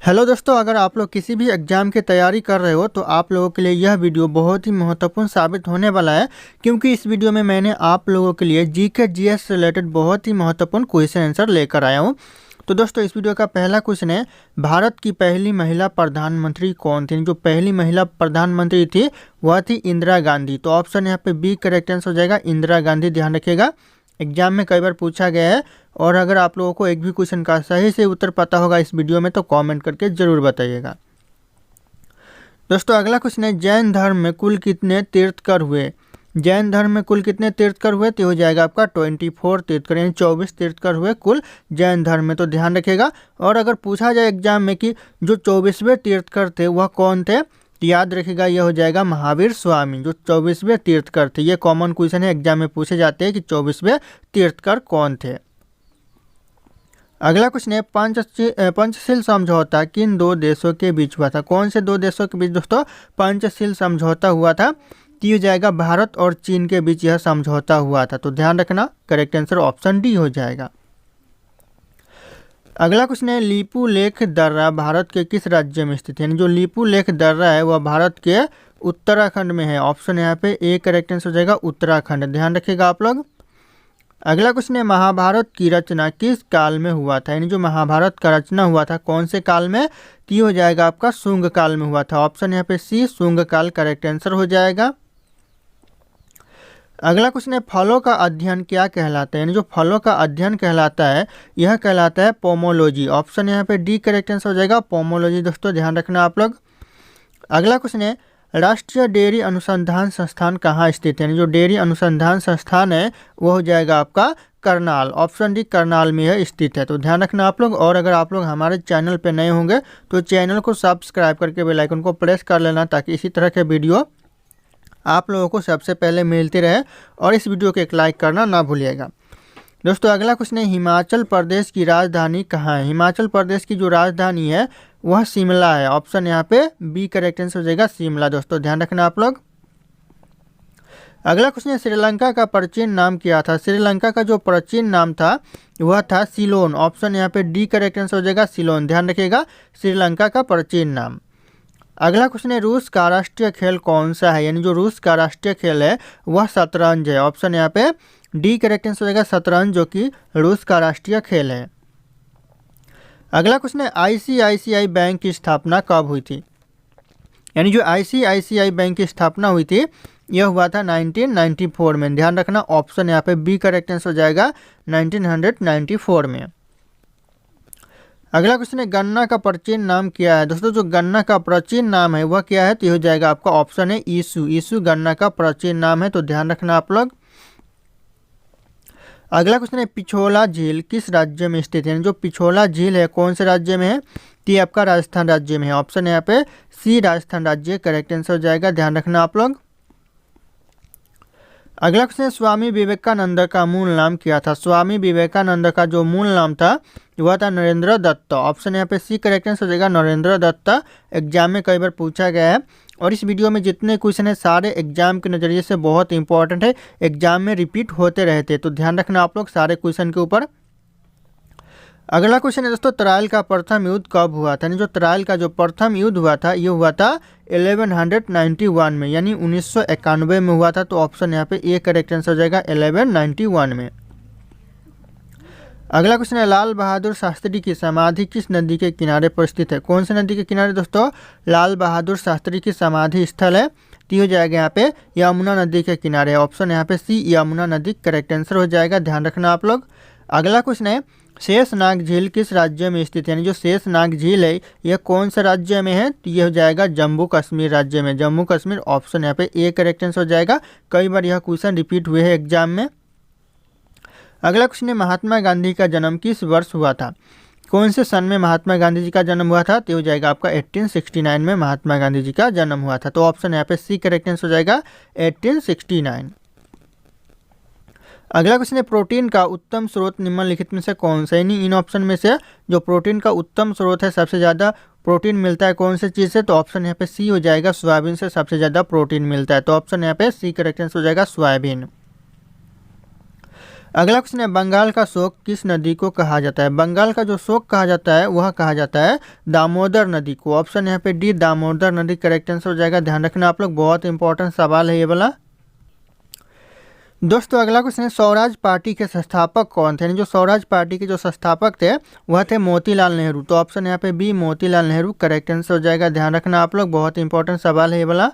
Hello दोस्तों, अगर आप लोग किसी भी एग्ज़ाम की तैयारी कर रहे हो तो आप लोगों के लिए यह वीडियो बहुत ही महत्वपूर्ण साबित होने वाला है, क्योंकि इस वीडियो में मैंने आप लोगों के लिए जीके जीएस से रिलेटेड बहुत ही महत्वपूर्ण क्वेश्चन आंसर लेकर आया हूँ। तो दोस्तों, इस वीडियो का पहला क्वेश्चन है, भारत की पहली महिला प्रधानमंत्री कौन थी? जो पहली महिला प्रधानमंत्री थी वह थी इंदिरा गांधी। तो ऑप्शन यहाँ पे बी करेक्ट आंसर हो जाएगा, इंदिरा गांधी। ध्यान रखिएगा, एग्जाम में कई बार पूछा गया है। और अगर आप लोगों को एक भी क्वेश्चन का सही से उत्तर पता होगा इस वीडियो में तो कमेंट करके जरूर बताइएगा। दोस्तों, अगला क्वेश्चन है, जैन धर्म में कुल कितने तीर्थकर हुए? जैन धर्म में कुल कितने तीर्थकर हुए? तो हो जाएगा आपका 24 तीर्थकर, यानी 24 तीर्थकर हुए कुल जैन धर्म में। तो ध्यान रखिएगा। और अगर पूछा जाए एग्जाम में कि जो 24वें तीर्थकर थे वह कौन थे, तो याद रखिएगा यह हो जाएगा महावीर स्वामी। जो 24वें तीर्थकर थे, ये कॉमन क्वेश्चन है, एग्जाम में पूछे जाते हैं कि 24वें तीर्थकर कौन थे। अगला क्वेश्चन है, पंचशील समझौता किन दो देशों के बीच हुआ था? कौन से दो देशों के बीच दोस्तों पंचशील समझौता हुआ था? तो हो जाएगा भारत और चीन के बीच यह समझौता हुआ था। तो ध्यान रखना, करेक्ट आंसर ऑप्शन डी हो जाएगा। अगला क्वेश्चन है, लीपू लेख दर्रा भारत के किस राज्य में स्थित है? यानी जो लीपू लेख दर्रा है वह भारत के उत्तराखंड में है। ऑप्शन यहाँ पे ए करेक्ट आंसर हो जाएगा, उत्तराखंड। ध्यान रखिएगा आप लोग। अगला क्वेश्चन है, महाभारत की रचना किस काल में हुआ था? यानी जो महाभारत का रचना हुआ था कौन से काल में? तो हो जाएगा आपका शुंग काल में हुआ था। ऑप्शन यहाँ पे सी शुंग काल करेक्ट आंसर हो जाएगा। अगला क्वेश्चन है, फलों का अध्ययन क्या कहलाता है? यानी जो फलों का अध्ययन कहलाता है यह कहलाता है पोमोलॉजी। ऑप्शन यहाँ पे डी करेक्ट आंसर हो जाएगा, पोमोलॉजी। दोस्तों ध्यान रखना आप लोग। अगला क्वेश्चन है, राष्ट्रीय डेयरी अनुसंधान संस्थान कहाँ स्थित है? यानी जो डेयरी अनुसंधान संस्थान है वो हो जाएगा आपका करनाल। ऑप्शन डी करनाल में यह स्थित है। तो ध्यान रखना आप लोग। और अगर आप लोग हमारे चैनल पे नए होंगे तो चैनल को सब्सक्राइब करके बेल आइकन को प्रेस कर लेना, ताकि इसी तरह के वीडियो आप लोगों को सबसे पहले मिलती रहे। और इस वीडियो को एक लाइक करना ना भूलिएगा। दोस्तों, अगला क्वेश्चन है, हिमाचल प्रदेश की राजधानी कहाँ है? हिमाचल प्रदेश की जो राजधानी है वह शिमला है। ऑप्शन यहाँ पे बी करेक्ट आंसर हो जाएगा, शिमला। दोस्तों ध्यान रखना आप लोग। अगला क्वेश्चन है, श्रीलंका का प्राचीन नाम क्या था? श्रीलंका का जो प्राचीन नाम था वह था सिलोन। ऑप्शन यहाँ पे डी करेक्ट आंसर हो जाएगा, सिलोन। ध्यान रखिएगा, श्रीलंका का प्राचीन नाम। अगला क्वेश्चन है, रूस का राष्ट्रीय खेल कौन सा है? यानी जो रूस का राष्ट्रीय खेल है वह शतरंज है। ऑप्शन यहाँ पे डी करेक्ट आंसर हो जाएगा, शतरंज, जो कि रूस का राष्ट्रीय खेल है। अगला क्वेश्चन है, आईसीआईसीआई बैंक की स्थापना कब हुई थी? यानी जो आईसीआईसीआई बैंक की स्थापना हुई थी यह हुआ था 1994 में। ध्यान रखना, ऑप्शन यहाँ पे बी करेक्ट आंसर हो जाएगा, 1994 में। अगला क्वेश्चन है, गन्ना का प्राचीन नाम क्या है? दोस्तों, जो गन्ना का प्राचीन नाम है वह क्या है? तो हो जाएगा आपका ऑप्शन है ईसू। ईसू गन्ना का प्राचीन नाम है। तो ध्यान रखना आप लोग। अगला क्वेश्चन है, पिछोला झील किस राज्य में स्थित है? जो पिछोला झील है कौन से राज्य में है? तो ये आपका राजस्थान राज्य में है। ऑप्शन यहाँ पे सी राजस्थान राज्य करेक्ट आंसर हो जाएगा। ध्यान रखना आप लोग। अगला क्वेश्चन है, स्वामी विवेकानंद का मूल नाम क्या था? स्वामी विवेकानंद का जो मूल नाम था वह था नरेंद्र दत्त। ऑप्शन यहाँ पे सी करेक्ट आंसर हो जाएगा, नरेंद्र दत्त। एग्जाम में कई बार पूछा गया है। और इस वीडियो में जितने क्वेश्चन है सारे एग्जाम के नज़रिए से बहुत इंपॉर्टेंट है, एग्जाम में रिपीट होते रहते। तो ध्यान रखना आप लोग सारे क्वेश्चन के ऊपर। अगला क्वेश्चन है दोस्तों, तराइल का प्रथम युद्ध कब हुआ था? यानी जो तराइल का जो प्रथम युद्ध हुआ था ये हुआ था 1191 में, यानी 1991 में हुआ था। तो ऑप्शन यहाँ पे ए करेक्ट आंसर हो जाएगा, 1191 में। अगला क्वेश्चन है, लाल बहादुर शास्त्री की समाधि किस नदी के किनारे पर स्थित है? कौन सी नदी के किनारे दोस्तों लाल बहादुर शास्त्री की समाधि स्थल है? तो हो जाएगा यहाँ पे यमुना नदी के किनारे। ऑप्शन यहाँ पे सी यमुना नदी करेक्ट आंसर हो जाएगा। ध्यान रखना आप लोग। अगला क्वेश्चन है, शेषनाग झील किस राज्य में स्थित है? यानी जो शेषनाग झील है यह कौन से राज्य में है? तो यह हो जाएगा जम्मू कश्मीर राज्य में, जम्मू कश्मीर। ऑप्शन यहाँ पे ए करेक्ट आंसर हो जाएगा। कई बार यह क्वेश्चन रिपीट हुए हैं एग्जाम में। अगला क्वेश्चन है, महात्मा गांधी का जन्म किस वर्ष हुआ था? कौन से सन में महात्मा गांधी जी का जन्म हुआ था? तो हो जाएगा आपका 1869 में महात्मा गांधी जी का जन्म हुआ था। तो ऑप्शन यहाँ पे सी करेक्ट आंसर हो जाएगा, 1869। अगला क्वेश्चन है, प्रोटीन का उत्तम स्रोत निम्नलिखित में से कौन सा? यानी इन ऑप्शन में से जो प्रोटीन का उत्तम स्रोत है, सबसे ज़्यादा प्रोटीन मिलता है कौन से चीज़ से? तो ऑप्शन यहाँ पे सी हो जाएगा, सोयाबीन से सबसे ज़्यादा प्रोटीन मिलता है। तो ऑप्शन यहाँ पे सी करेक्ट आंसर हो जाएगा, सोयाबीन। अगला क्वेश्चन है बंगाल का शोक किस नदी को कहा जाता है। बंगाल का जो शोक कहा जाता है वह कहा जाता है दामोदर नदी को। ऑप्शन यहाँ पे डी दामोदर नदी करेक्ट आंसर हो जाएगा। ध्यान रखना आप लोग, बहुत इंपॉर्टेंट सवाल है ये वाला। दोस्तों अगला क्वेश्चन है स्वराज पार्टी के संस्थापक कौन थे। जो स्वराज पार्टी के जो संस्थापक थे वह थे मोतीलाल नेहरू। तो ऑप्शन यहाँ पे B Motilal Nehru correct answer हो जाएगा। ध्यान रखना आप लोग, बहुत इंपॉर्टेंट सवाल है ये वाला।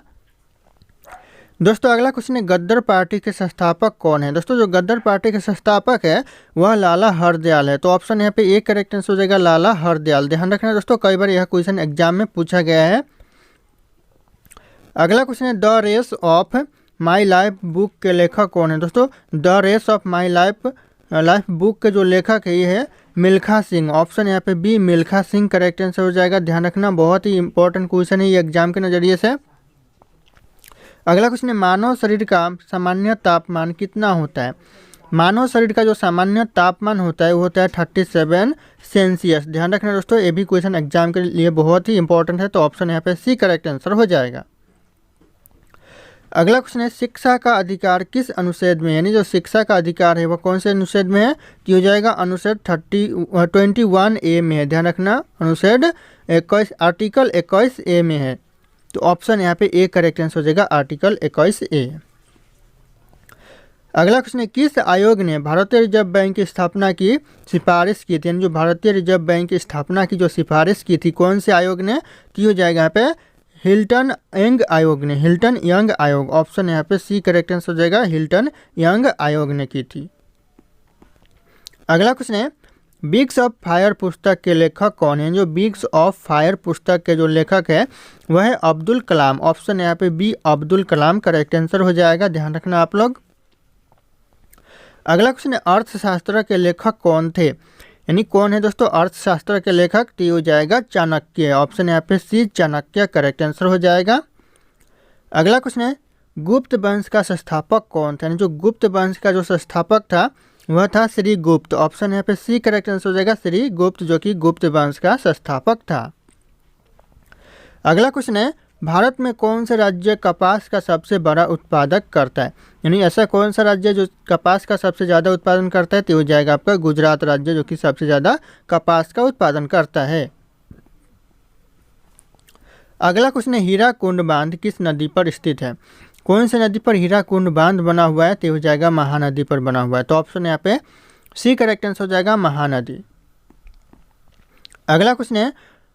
दोस्तों अगला क्वेश्चन है गद्दर पार्टी के संस्थापक कौन है। दोस्तों जो गद्दर पार्टी के संस्थापक है वह लाला हरदयाल है। तो ऑप्शन यहाँ पे ए करेक्ट आंसर हो जाएगा लाला हरदयाल। ध्यान रखना दोस्तों, कई बार यह क्वेश्चन एग्जाम में पूछा गया है। अगला क्वेश्चन है the race of my life book के लेखक कौन है। दोस्तों the race of my life book के जो लेखक है ये है मिल्खा सिंह। ऑप्शन यहाँ पे B Milkha Singh correct answer हो जाएगा। ध्यान रखना, बहुत ही इंपॉर्टेंट क्वेश्चन है ये एग्जाम के नज़रिए से। अगला क्वेश्चन है मानव शरीर का सामान्य तापमान कितना होता है। मानव शरीर का जो सामान्य तापमान होता है वो होता है 37 सेल्सियस। ध्यान रखना दोस्तों, ये भी क्वेश्चन एग्जाम के लिए बहुत ही इंपॉर्टेंट है। तो ऑप्शन यहाँ पे सी करेक्ट आंसर हो जाएगा। अगला क्वेश्चन है शिक्षा का अधिकार किस अनुच्छेद में, यानी जो शिक्षा का अधिकार है वो कौन से अनुच्छेद में है। तो हो जाएगा अनुच्छेद 21A में है। ध्यान रखना, अनुच्छेद 21 आर्टिकल 21A में है। तो ऑप्शन यहाँ पे ए करेक्ट आंसर हो जाएगा, आर्टिकल 21A। अगला क्वेश्चन है किस आयोग ने भारतीय रिजर्व बैंक की स्थापना की सिफारिश की थी। यानी जो भारतीय रिजर्व बैंक की स्थापना की जो सिफारिश की थी कौन से आयोग ने। तो हो जाएगा यहाँ पे हिल्टन यंग आयोग ने, हिल्टन यंग आयोग। ऑप्शन यहाँ पे सी करेक्ट आंसर हो जाएगा, हिल्टन यंग आयोग ने की थी। अगला क्वेश्चन है विग्स ऑफ फायर पुस्तक के लेखक कौन है। जो विग्स ऑफ फायर पुस्तक के जो लेखक है वह है अब्दुल कलाम। ऑप्शन यहाँ पे B Abdul Kalam correct answer हो जाएगा। ध्यान रखना आप लोग। अगला क्वेश्चन है अर्थशास्त्र के लेखक कौन थे, यानी कौन है दोस्तों अर्थशास्त्र के लेखक। तो हो जाएगा चाणक्य। ऑप्शन यहाँ पे सी चाणक्य करेक्ट आंसर हो जाएगा। अगला क्वेश्चन है गुप्त वंश का संस्थापक कौन था। यानी जो गुप्त वंश का जो संस्थापक था वह था श्री गुप्त। ऑप्शन यहाँ पे सी करेक्ट आंसर हो जाएगा, श्री गुप्त, जो कि गुप्त वंश का संस्थापक था। अगला क्वेश्चन है भारत में कौन सा राज्य कपास का सबसे बड़ा उत्पादक करता है। यानी ऐसा कौन सा राज्य जो कपास का सबसे ज़्यादा उत्पादन करता है। तो हो जाएगा आपका गुजरात राज्य, जो कि सबसे ज़्यादा कपास का उत्पादन करता है। अगला क्वेश्चन है हीराकुंड बांध किस नदी पर स्थित है। कौन सी नदी पर हीराकुंड बांध बना हुआ है। तो हो जाएगा महानदी पर बना हुआ है। तो ऑप्शन यहाँ पे सी करेक्ट आंसर हो जाएगा, महानदी। अगला क्वेश्चन है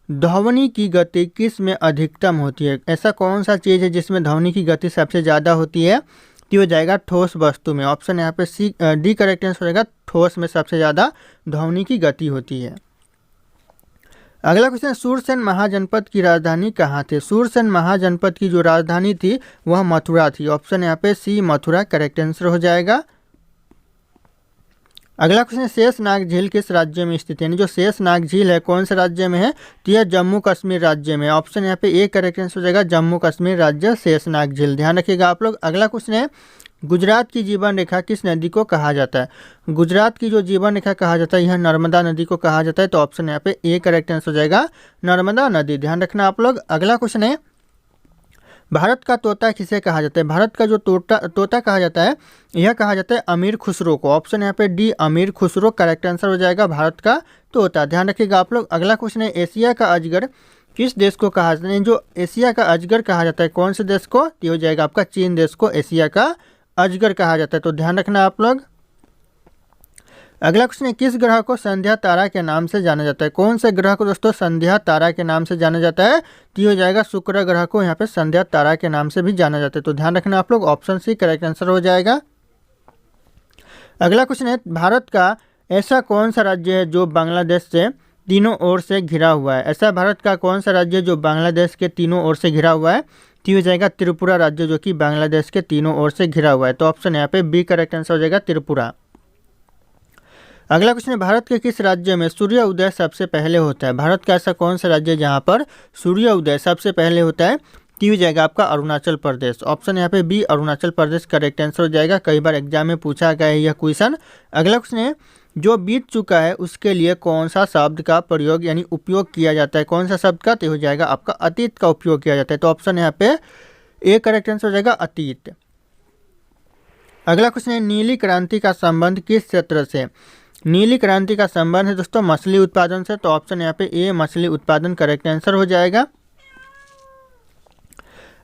ध्वनि की गति किस में अधिकतम होती है। ऐसा कौन सा चीज़ है जिसमें ध्वनि की गति सबसे ज़्यादा होती है। तो हो जाएगा ठोस वस्तु में। ऑप्शन यहाँ पे सी डी करेक्ट आंसर हो जाएगा, ठोस में सबसे ज़्यादा ध्वनि की गति होती है। अगला क्वेश्चन है सूरसेन महाजनपद की राजधानी कहाँ थी। सूरसेन महाजनपद की जो राजधानी थी वह मथुरा थी। ऑप्शन यहाँ पे सी मथुरा करेक्ट आंसर हो जाएगा। अगला क्वेश्चन है शेषनाग झील किस राज्य में स्थित है। यानी जो शेषनाग झील है कौन से राज्य में है। तो यह जम्मू कश्मीर राज्य में। ऑप्शन यहाँ पे ए करेक्ट आंसर हो जाएगा, जम्मू कश्मीर राज्य शेषनाग झील। ध्यान रखिएगा आप लोग। अगला क्वेश्चन है गुजरात की जीवन रेखा किस नदी को कहा जाता है। गुजरात की जो जीवन रेखा कहा जाता है यह नर्मदा नदी को कहा जाता है। तो ऑप्शन यहाँ पे ए करेक्ट आंसर हो जाएगा, नर्मदा नदी। ध्यान रखना आप लोग। अगला क्वेश्चन है भारत का तोता किसे कहा जाता है। भारत का जो तोता कहा जाता है यह कहा जाता है अमीर खुसरो को। ऑप्शन यहाँ पे डी अमीर खुसरो करेक्ट आंसर हो जाएगा, भारत का तोता। ध्यान रखिएगा आप लोग। अगला क्वेश्चन है एशिया का अजगर किस देश को कहा जाता है। जो एशिया का अजगर कहा जाता है कौन से देश को। तो हो जाएगा आपका चीन देश को एशिया का अजगर कहा जाता है। तो ध्यान रखना आप लोग। अगला क्वेश्चन है किस ग्रह को संध्या तारा के नाम से जाना जाता है। कौन से ग्रह को दोस्तों संध्या तारा के नाम से जाना जाता है। तो हो जाएगा शुक्र ग्रह को यहाँ पे संध्या तारा के नाम से भी जाना जाता है। तो ध्यान रखना आप लोग, ऑप्शन सी करेक्ट आंसर हो जाएगा। अगला क्वेश्चन है भारत का ऐसा कौन सा राज्य है जो बांग्लादेश से तीनों ओर से घिरा हुआ है। ऐसा भारत का कौन सा राज्य जो बांग्लादेश के तीनों ओर से घिरा हुआ है। तो हो जाएगा त्रिपुरा राज्य, जो कि बांग्लादेश के तीनों ओर से घिरा हुआ है। तो ऑप्शन यहाँ पे बी करेक्ट आंसर हो जाएगा, त्रिपुरा। अगला क्वेश्चन है भारत के किस राज्य में सूर्य उदय सबसे पहले होता है। भारत का ऐसा कौन सा राज्य है जहाँ पर सूर्य उदय सबसे पहले होता है। तो हो जाएगा आपका अरुणाचल प्रदेश। ऑप्शन यहाँ पे B Arunachal Pradesh correct answer हो जाएगा। कई बार एग्जाम में पूछा गया है यह क्वेश्चन। अगला क्वेश्चन है जो बीत चुका है उसके लिए कौन सा शब्द का प्रयोग यानी उपयोग किया जाता है। कौन सा शब्द का। तो हो जाएगा आपका अतीत का उपयोग किया जाता है। तो ऑप्शन यहाँ पे ए करेक्ट आंसर हो जाएगा, अतीत। अगला क्वेश्चन है, नीली क्रांति का संबंध किस क्षेत्र से? नीली क्रांति का संबंध है दोस्तों मछली उत्पादन से, तो ऑप्शन यहाँ पे ए मछली उत्पादन करेक्ट आंसर हो जाएगा।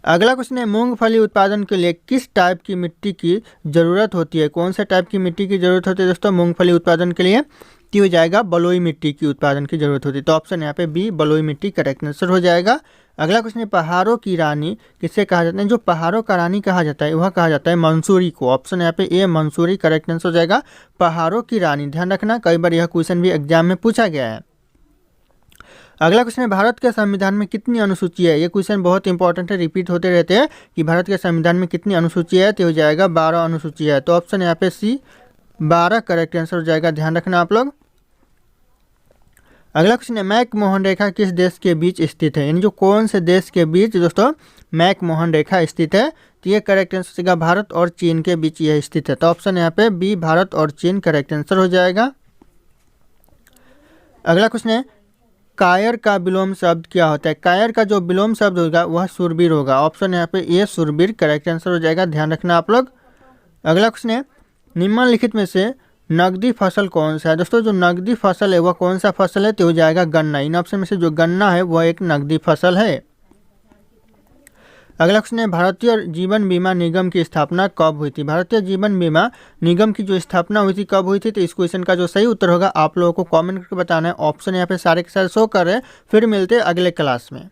अगला क्वेश्चन है, मूंगफली उत्पादन के लिए किस टाइप की मिट्टी की ज़रूरत होती है? कौन सा टाइप की मिट्टी की ज़रूरत होती है दोस्तों मूंगफली उत्पादन के लिए? तो हो जाएगा बलुई मिट्टी की उत्पादन की जरूरत होती है, तो ऑप्शन यहाँ पे बी बलुई मिट्टी करेक्ट आंसर हो जाएगा। अगला क्वेश्चन है, पहाड़ों की रानी किससे कहा जाता है? जो पहाड़ों का रानी कहा जाता है वह कहा जाता है मंसूरी को, ऑप्शन यहाँ पे ए मंसूरी करेक्ट आंसर हो जाएगा। पहाड़ों की रानी, ध्यान रखना कई बार यह क्वेश्चन भी एग्जाम में पूछा गया है। अगला क्वेश्चन है, भारत के संविधान में कितनी अनुसूची है? ये क्वेश्चन बहुत इंपॉर्टेंट है, रिपीट होते रहते हैं कि भारत के संविधान में कितनी अनुसूची है, तो हो जाएगा 12 अनुसूची है, तो ऑप्शन यहाँ पे सी 12 करेक्ट आंसर हो जाएगा, ध्यान रखना आप लोग। अगला क्वेश्चन है, मैक मोहन रेखा किस देश के बीच स्थित है? यानी जो कौन से देश के बीच दोस्तों मैक मोहन रेखा स्थित है? तो ये करेक्ट आंसर होगा भारत और चीन के बीच यह स्थित है, तो ऑप्शन यहाँ पे बी भारत और चीन करेक्ट आंसर हो जाएगा। अगला क्वेश्चन है, कायर का विलोम शब्द क्या होता है? कायर का जो विलोम शब्द होगा वह शूरवीर होगा, ऑप्शन यहाँ पे ए शूरवीर करेक्ट आंसर हो जाएगा, ध्यान रखना आप लोग। अगला क्वेश्चन है, निम्नलिखित में से नकदी फसल कौन सा है? दोस्तों जो नकदी फसल है वह कौन सा फसल है? तो हो जाएगा गन्ना, इन ऑप्शन में से जो गन्ना है वह एक नकदी फसल है। अगला क्वेश्चन है, भारतीय जीवन बीमा निगम की स्थापना कब हुई थी? भारतीय जीवन बीमा निगम की जो स्थापना हुई थी कब हुई थी? तो इस क्वेश्चन का जो सही उत्तर होगा आप लोगों को कमेंट करके बताना है, ऑप्शन यहाँ पे सारे के सारे शो कर रहे हैं। फिर मिलते हैं अगले क्लास में।